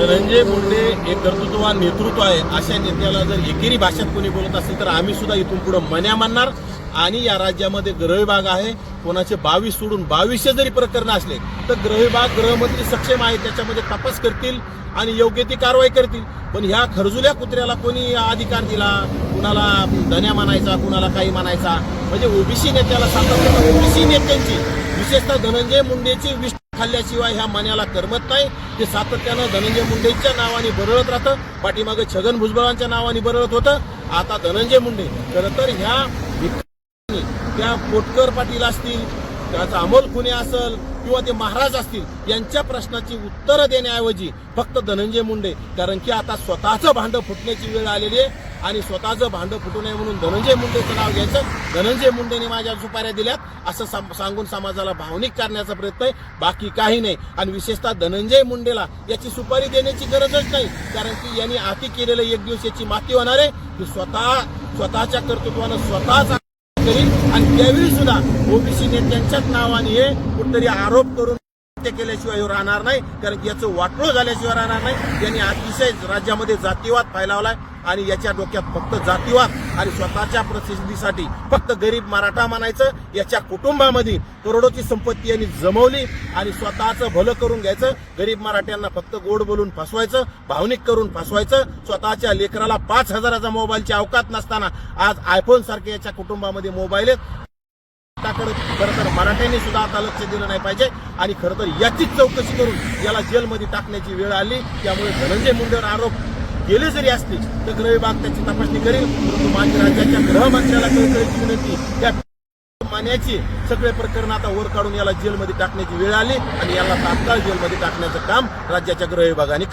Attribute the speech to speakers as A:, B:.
A: धनंजय मुंडे एक कर्तृत्ववान नेतृत्व आहे. अशा नेत्याला जर एकेरी भाषेत कोणी बोलत असेल तर आम्ही सुद्धा इथून पुढे मन्या मानणार. आणि या राज्यामध्ये गृहविभाग आहे, कोणाचे 22 सोडून 2200 जरी प्रकरण असले तर गृहविभाग गृहमंत्री सक्षम आहे, त्याच्यामध्ये तपास करतील आणि योग्य ती कारवाई करतील. पण ह्या खरजुल्या कुत्र्याला कोणी अधिकार दिला, कुणाला धन्या मानायचा, कुणाला काही मानायचा. म्हणजे ओबीसी नेत्याला सातत्यानं ओबीसी नेत्यांची विशेषतः धनंजय मुंडेची विष खाल्ल्याशिवाय ह्या मन्याला करमत नाही. ते सातत्यानं धनंजय मुंडेच्या नावाने बरळत राहतं. पाठीमागे छगन भुजबळांच्या नावाने बरळत होतं. आता धनंजय मुंडे खरं तर ह्या त्या कोटकर पाटील असतील, त्याचा अमोल खुने असेल किंवा ते महाराज असतील, यांच्या प्रश्नाची उत्तरं देण्याऐवजी फक्त धनंजय मुंडे, कारण की आता स्वतःचं भांडं फुटण्याची वेळ आलेली आहे आणि स्वतःचं भांडं फुटू नये म्हणून धनंजय मुंडेचं नाव घ्यायचं. धनंजय मुंडेने माझ्या सुपाऱ्या दिल्यात असं सांगून समाजाला भावनिक करण्याचा प्रयत्न आहे, बाकी काही नाही. आणि विशेषतः धनंजय मुंडेला याची सुपारी देण्याची गरजच नाही, कारण की यांनी आती केलेलं एक दिवस याची माती होणार आहे. की स्वतःच्या कर्तृत्वानं स्वतःच करील आणि त्यावेळी सुद्धा ओबीसी नेत्यांच्याच नावाने हे कुठेतरी आरोप करून केल्याशिवाय राहणार नाही, कारण की याचं वाटोळ झाल्याशिवाय राहणार नाही. यांनी अतिशय राज्यामध्ये जातीवाद फैलावलाय आणि याच्या डोक्यात फक्त जातीवाद आणि स्वतःच्या प्रसिद्धीसाठी फक्त गरीब मराठा म्हणायचं. याच्या कुटुंबामध्ये करोडोची संपत्ती यांनी जमवली आणि स्वतःचं भलं करून घ्यायचं. गरीब मराठ्यांना फक्त गोड बोलून फसवायचं, भावनिक करून फसवायचं. स्वतःच्या लेकराला 5000चा मोबाईलची अवकात नसताना आज आयफोन सारखे याच्या कुटुंबामध्ये मोबाईल आहेत. खरं तर मराठ्यांनी सुद्धा आता लक्ष दिलं नाही पाहिजे आणि खरं तर याचीच चौकशी करून याला जेलमध्ये टाकण्याची वेळ आली. त्यामुळे धनंजय मुंडेवर आरोप केले जरी असतील तर गृहविभाग त्याची तपासणी करेल. परंतु माझ्या राज्याच्या गृहमंत्र्याला कळकळीची विनंती, त्या मान्याची सगळे प्रकरण आता वर काढून याला जेलमध्ये टाकण्याची वेळ आली आणि याला तात्काळ जेलमध्ये टाकण्याचं काम राज्याच्या गृहविभागाने